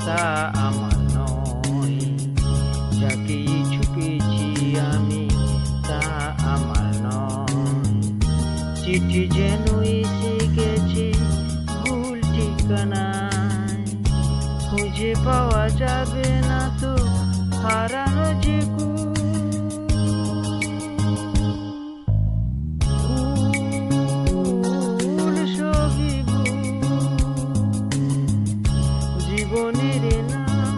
তা আমার নয়। যাকে ছুপেছি আমি তা আমার নয়। চিঠি যেন এসে গেছে ভুল ঠিকানায়, খুঁজে পাওয়া যাবে না তো হারানো যে ভুল সবই ভুল। জীবনের নাম